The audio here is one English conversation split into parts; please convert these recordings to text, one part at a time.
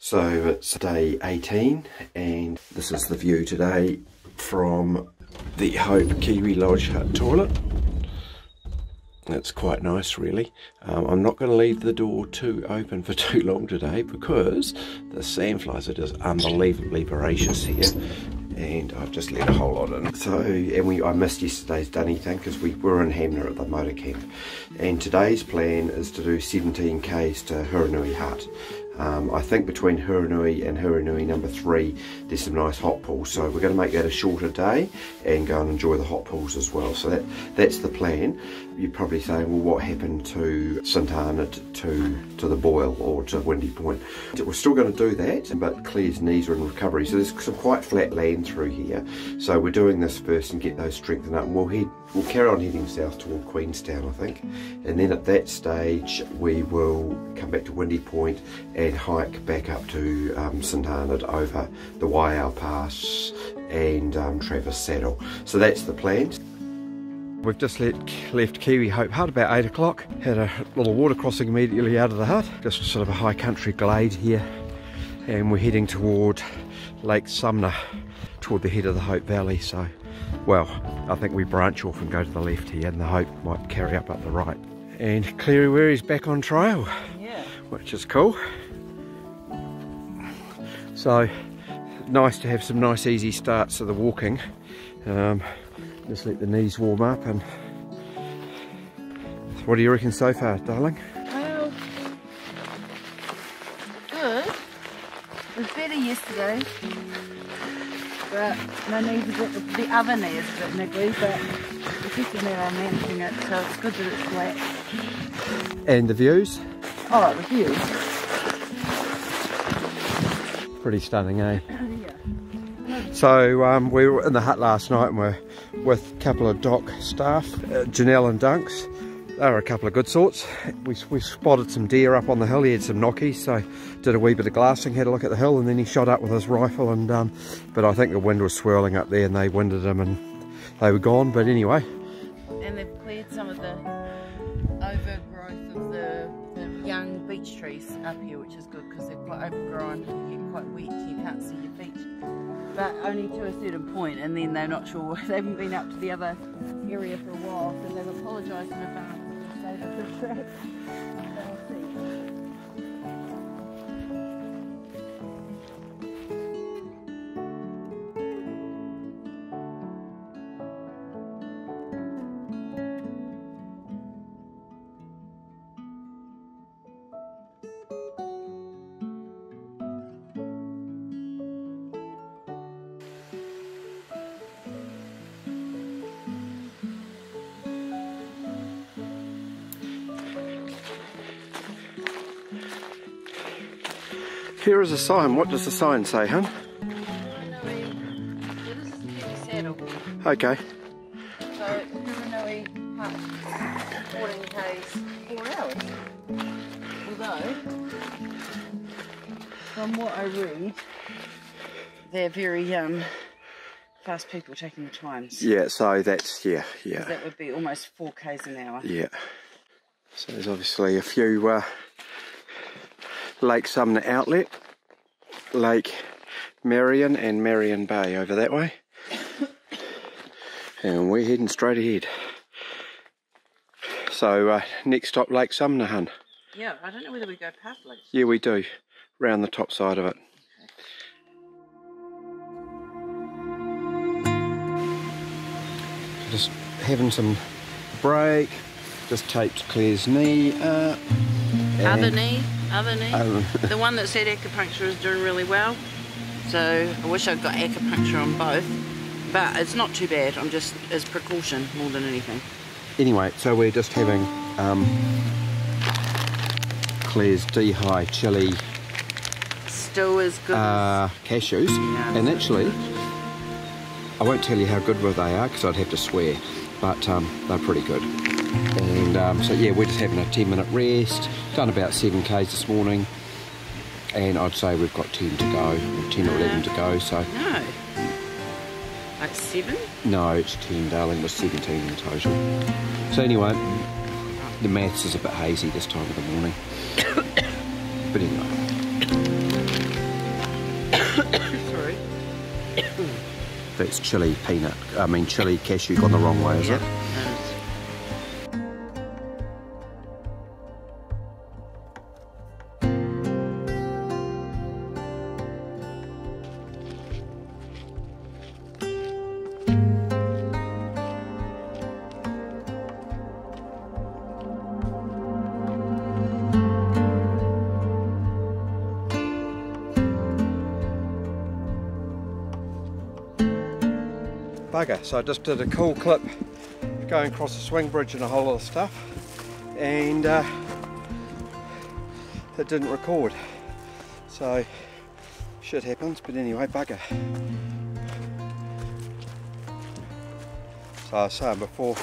So it's day 18 and this is the view today from the Hope Kiwi Lodge hut toilet. It's quite nice really. I'm not going to leave the door too open for too long today because the sandflies are just unbelievably voracious here. And I've just let a whole lot in. So, I missed yesterday's dunny thing because we were in Hamner at the motor camp. And today's plan is to do 17 k's to Hurunui Hut. I think between Hurunui and Hurunui number 3 there's some nice hot pools, so we're going to make that a shorter day and go and enjoy the hot pools as well. So that's the plan. You're probably saying, well, what happened to St Arnaud to the Boyle or to Windy Point? We're still going to do that, but Claire's knees are in recovery, so there's some quite flat land through here. So we're doing this first and get those strengthened up, and we'll carry on heading south toward Queenstown, I think, and then at that stage we will come back to Windy Point and hike back up to St Arnaud over the Waiau Pass and Travis Saddle. So that's the plan. We've just left Kiwi Hope Hut about 8 o'clock. Had a little water crossing immediately out of the hut. Just sort of a high country glade here. And we're heading toward Lake Sumner, toward the head of the Hope Valley. So, well, I think we branch off and go to the left here and the Hope might carry up the right. And Clary back on trail. Yeah. Which is cool. So, nice to have some nice easy starts to the walking. Just let the knees warm up. And what do you reckon so far, darling? Well, good. It was better yesterday, but my knees a bit, the other knee is a bit niggly, but effectively I'm managing it, so it's good that it's flat. And the views? Oh, the views. Pretty stunning, eh? Yeah. So we were in the hut last night and we're with a couple of dock staff, Janelle and Dunks. They were a couple of good sorts. We spotted some deer up on the hill. He had some knockies, so did a wee bit of glassing, had a look at the hill, and then he shot up with his rifle. And but I think the wind was swirling up there and they winded him and they were gone. But anyway. And they've cleared some of the overgrowth of the young beech trees up here, which is good because they're quite overgrown and you get quite wet, you can't see your feet. But only to a certain point, and then they're not sure. They haven't been up to the other area for a while, so they've apologised in advance for the state of the track. So I'll see. Here is a sign. What does the sign say, hun? Hurunui, so this is the Kiwi Saddle. Okay. So Hurunui Hut, 14 k's, 4 hours. Although, from what I read, they're very fast people taking the times. Yeah, so that's, yeah. That would be almost 4 k's an hour. Yeah. So there's obviously a few Lake Sumner outlet, Lake Marion and Marion Bay over that way. And we're heading straight ahead. So next stop, Lake Sumner, hun. Yeah, I don't know whether we go past Lake Sumner. Yeah, we do, round the top side of it. Just having some break, just taped Claire's knee up. Other knee. The one that said acupuncture is doing really well. So I wish I'd got acupuncture on both. But it's not too bad. I'm just as precaution more than anything. Anyway, so we're just having Claire's D-high chili. Still as good as cashews. Yeah, and actually, I won't tell you how good they are because I'd have to swear. But they're pretty good. And so yeah, we're just having a 10-minute rest. Done about 7 k's this morning, and I'd say we've got 10 to go, or 10 or 11 to go. So no, like 7? No, it's 10, darling. We're 17 in total. So anyway, the maths is a bit hazy this time of the morning. But anyway. Sorry. That's chili peanut, chili cashew gone the wrong way, is it? Bugger, so I just did a cool clip going across the swing bridge and a whole lot of stuff, and it didn't record, so shit happens. But anyway, bugger. So I was saying before,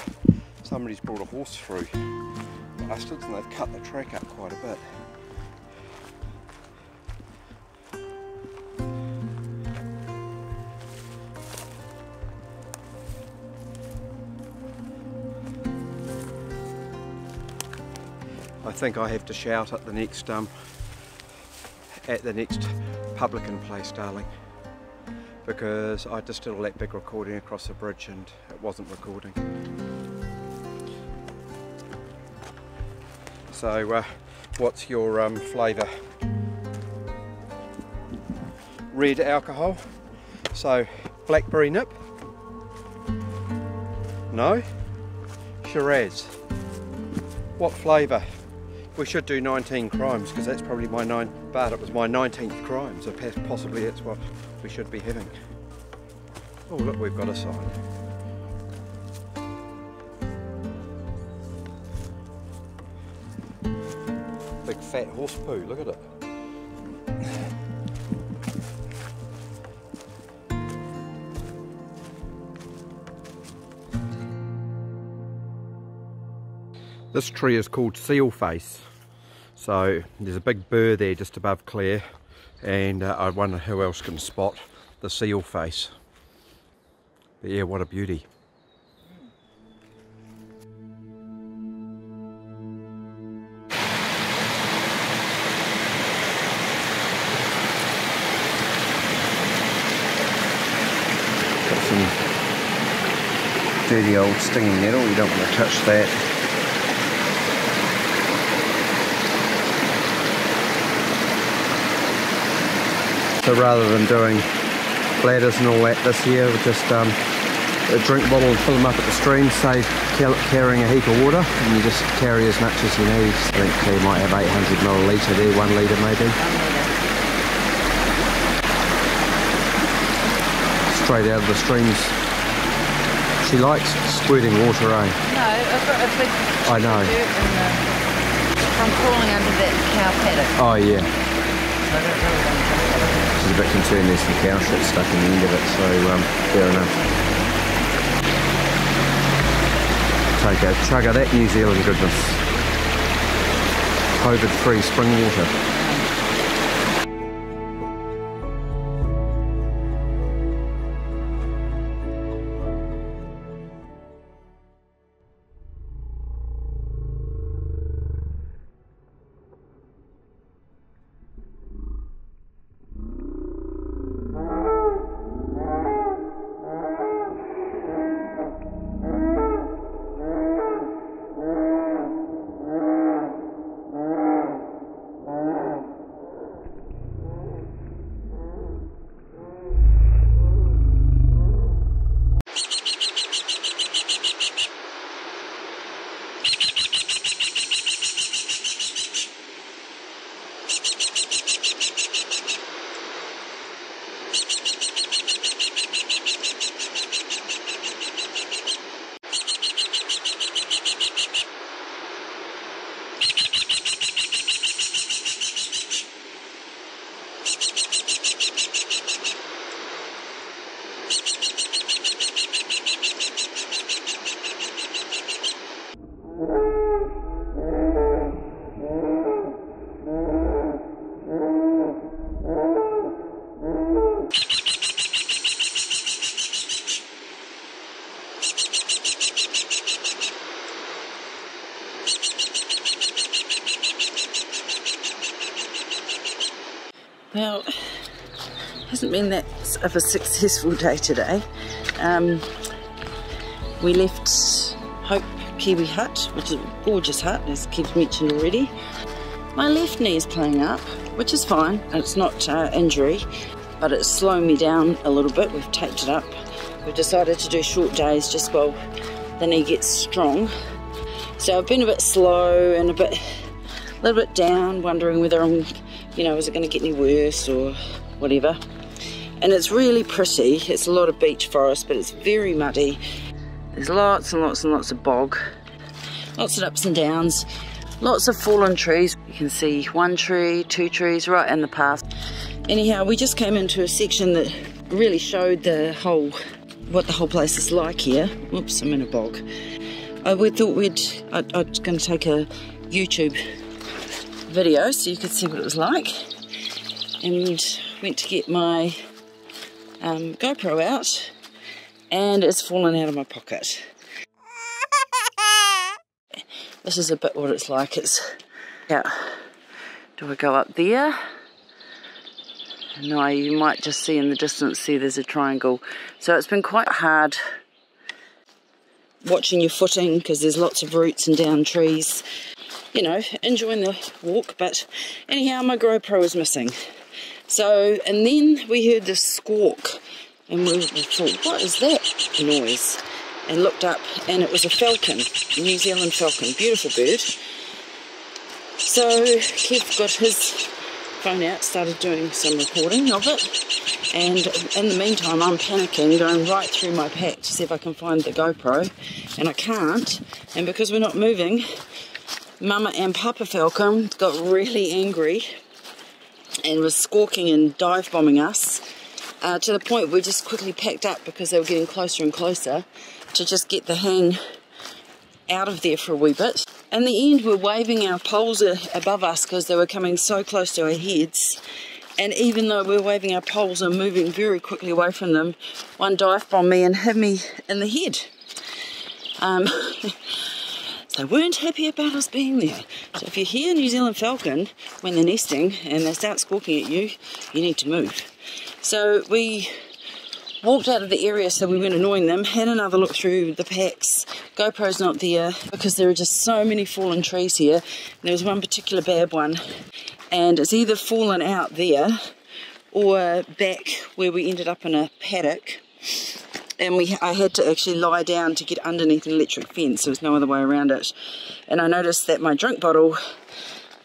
somebody's brought a horse through, bastards, and they've cut the track up quite a bit. I think I have to shout at the next publican place, darling, because I just did all that big recording across the bridge and it wasn't recording. So what's your flavour? Red alcohol, so blackberry nip? No? Shiraz. What flavour? We should do 19 crimes, because that's probably my it was my 19th crime, so possibly that's what we should be having. Oh look, we've got a sign. Big fat horse poo, look at it. This tree is called seal face. So there's a big burr there just above Clare, and I wonder who else can spot the seal face. But yeah, what a beauty. Got some dirty old stinging nettle, you don't want to touch that. So rather than doing bladders and all that this year, we just a drink bottle and fill them up at the stream, save carrying a heap of water, and you just carry as much as you need. I think you might have 800ml there, 1 litre maybe. Straight out of the streams. She likes squirting water, eh? No, I've got a big I know. dirt I'm crawling under that cow paddock. Oh yeah. So I don't really want to. She's a bit concerned there's some cow shit stuck in the end of it, so fair enough. Take a chug of that New Zealand goodness. COVID-free spring water. Well, hasn't been that of a successful day today. We left Hope Kiwi Hut, which is a gorgeous hut, as Kev mentioned already. My left knee is playing up, which is fine. It's not injury, but it's slowing me down a little bit. We've taped it up. We've decided to do short days just while the knee gets strong. So I've been a bit slow and a little bit down, wondering whether I'm, you know, is it going to get any worse or whatever. And it's really pretty. It's a lot of beech forest, but it's very muddy. There's lots and lots and lots of bog, lots of ups and downs, lots of fallen trees. You can see 1 tree, 2 trees right in the path. Anyhow, we just came into a section that really showed what the whole place is like here. Oops, I'm in a bog. We thought I was going to take a YouTube video so you could see what it was like, and went to get my GoPro out, and it's fallen out of my pocket. This is a bit what it's like. Yeah. Do I go up there? No, you might just see in the distance, there's a triangle. So it's been quite hard watching your footing because there's lots of roots and down trees. You know, enjoying the walk, but anyhow, my GoPro was missing. So, and then we heard this squawk, and we thought, what is that noise? And looked up, and it was a falcon, a New Zealand falcon, beautiful bird. So Kev got his phone out, started doing some recording of it, and in the meantime I'm panicking, going right through my pack to see if I can find the GoPro, and I can't. And because we're not moving, Mama and Papa Falcon got really angry and was squawking and dive bombing us, to the point we just quickly packed up because they were getting closer and closer, to just get the hang out of there for a wee bit. In the end, we're waving our poles above us because they were coming so close to our heads, and even though we're waving our poles and moving very quickly away from them, one dive bombed me and hit me in the head. They weren't happy about us being there. So if you hear New Zealand falcon when they're nesting and they start squawking at you, you need to move. So we walked out of the area so we weren't annoying them, had another look through the packs. GoPro's not there because there are just so many fallen trees here. There was one particular bad one, and it's either fallen out there or back where we ended up in a paddock. And I had to actually lie down to get underneath an electric fence. There was no other way around it. And I noticed that my drink bottle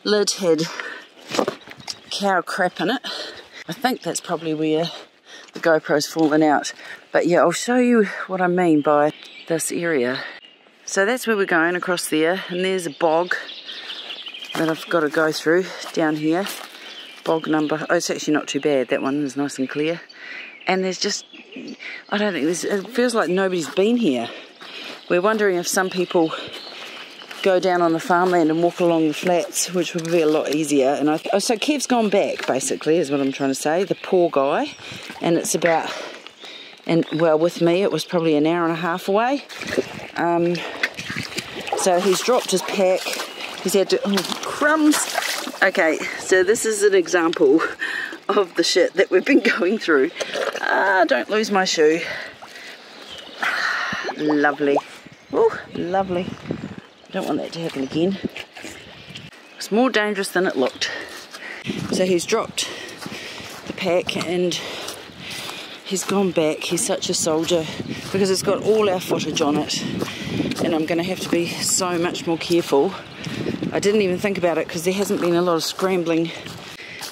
lid had cow crap in it. I think that's probably where the GoPro's fallen out. But yeah, I'll show you what I mean by this area. So that's where we're going, across there. And there's a bog that I've got to go through down here. Bog number, oh, it's actually not too bad. That one is nice and clear. And there's just, I don't think it feels like nobody's been here. We're wondering if some people go down on the farmland and walk along the flats, which would be a lot easier. And so Kev's gone back, basically, is what I'm trying to say, the poor guy. And it's about, and well, with me, it was probably an hour and a half away. So he's dropped his pack. He's had to, oh, crumbs. Okay, so this is an example of the shit that we've been going through. Don't lose my shoe. Lovely. Oh, lovely. Don't want that to happen again. It's more dangerous than it looked. So he's dropped the pack and he's gone back. He's such a soldier because it's got all our footage on it, and I'm going to have to be so much more careful. I didn't even think about it because there hasn't been a lot of scrambling.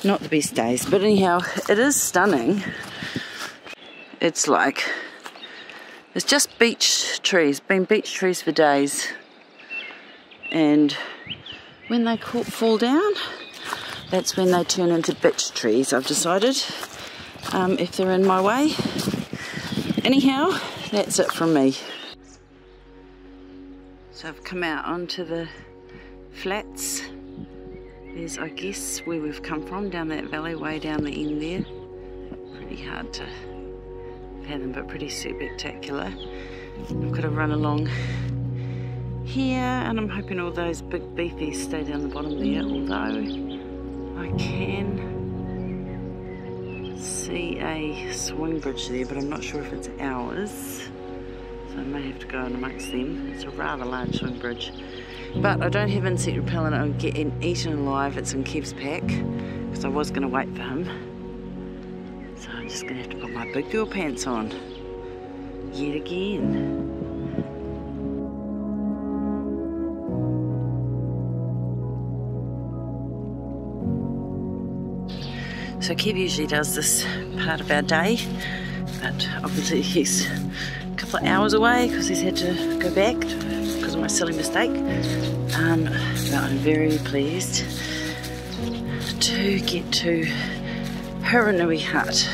Not the best days, but anyhow, it is stunning. It's like, it's just beech trees, been beech trees for days. And when they fall down, that's when they turn into beech trees, I've decided, if they're in my way. Anyhow, that's it from me. So I've come out onto the flats. There's, I guess, where we've come from, down that valley, way down the end there. Pretty hard to fathom, but pretty spectacular. I've got to run along here, and I'm hoping all those big beefies stay down the bottom there, although I can see a swing bridge there, but I'm not sure if it's ours. So I may have to go in amongst them. It's a rather large swing bridge. But I don't have insect repellent on getting eaten alive. It's in Kev's pack, because I was going to wait for him. So I'm just going to have to put my big girl pants on. Yet again. So Kev usually does this part of our day, but obviously he's a couple of hours away because he's had to go back because of my silly mistake. But I'm very pleased to get to Hurunui Hut.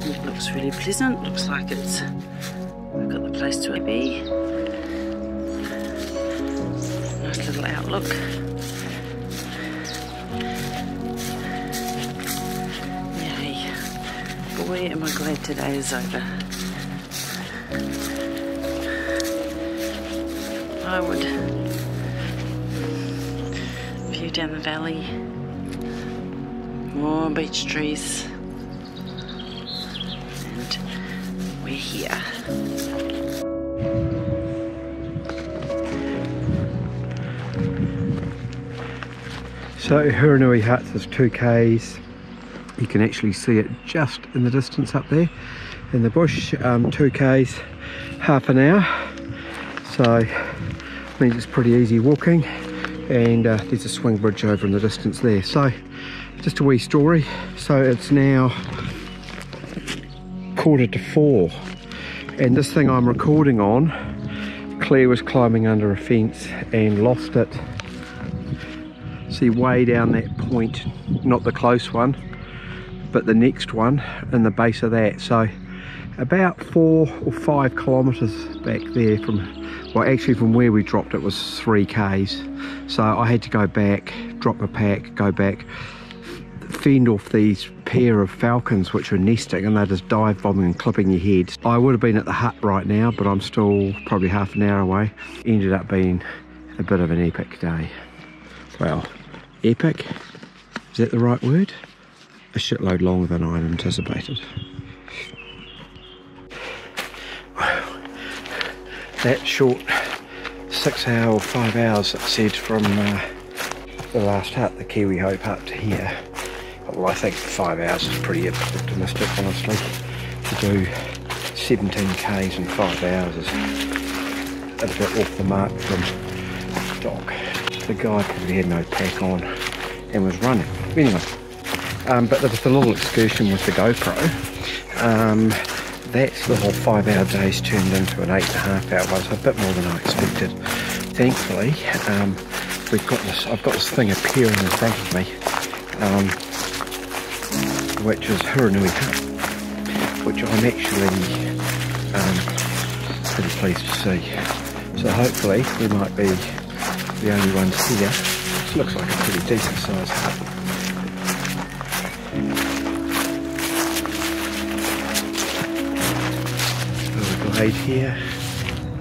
It looks really pleasant. Looks like it's I've got the place to be. Nice little outlook. Boy, am I glad today is over. I would view down the valley, more beech trees, and we're here. So Hurunui Hut is 2 k's. You can actually see it just in the distance up there in the bush. 2 k's, half an hour, so means it's pretty easy walking, and there's a swing bridge over in the distance there. So just a wee story. So it's now 3:45, and this thing I'm recording on, Claire was climbing under a fence and lost it. See, way down that point, not the close one, but the next one in the base of that. So about 4 or 5 kilometers back there from, well, actually from where we dropped it was 3 k's. So I had to go back, drop my pack, go back, fend off these pair of falcons which are nesting, and they're just dive bombing and clipping your head. I would have been at the hut right now, but I'm still probably half an hour away. Ended up being a bit of an epic day. Well, epic, is that the right word? A shitload longer than I anticipated. That short 6 hour or 5 hours, it said, from the last hut, the Kiwi Hope Hut, to here. Well, I think 5 hours is pretty optimistic, honestly. To do 17 k's in 5 hours is a bit off the mark from Doc. The guy probably had no pack on and was running. Anyway. But there was a little excursion with the GoPro. That's the whole 5 hour days turned into an 8.5 hour one, so a bit more than I expected. Thankfully, I've got this thing appearing in front of me, which is Hurunui Hut, which I'm actually pretty pleased to see. So hopefully we might be the only ones here. This looks like a pretty decent sized hut. Glade here,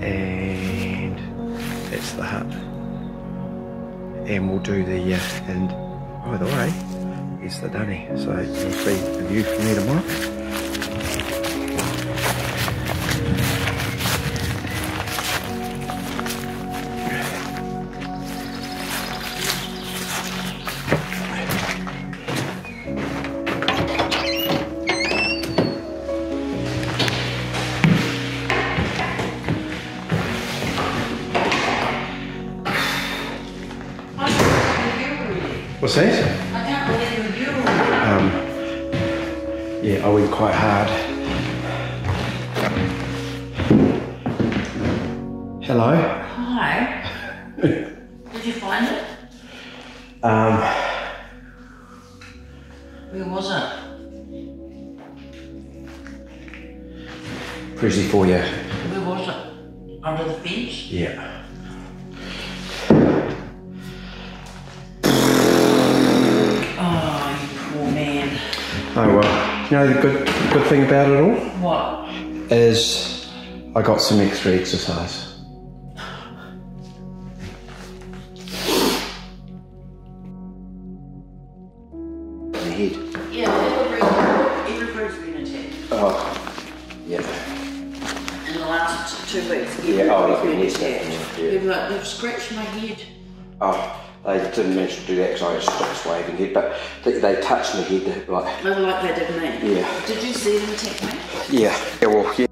and that's the hut, and we'll do the and by the way, it's the dunny, so you'll see the view from there tomorrow. What's that? I can't believe you. Yeah, I went quite hard. Hello. Hi. Did you find it? Where was it? Pretty for you. Where was it? Under the fence? Yeah. Oh well, you know the good thing about it all? What? Is I got some extra exercise. Yeah, every Oh, yeah. In the last 2 weeks. Yeah, oh, look, really yes, yeah. They've scratched my head. Oh, they didn't manage to do that because I stopped waving head, but they touched my head, like... Like they did me. Yeah. Did you see them attack me? Yeah, yeah, well, yeah.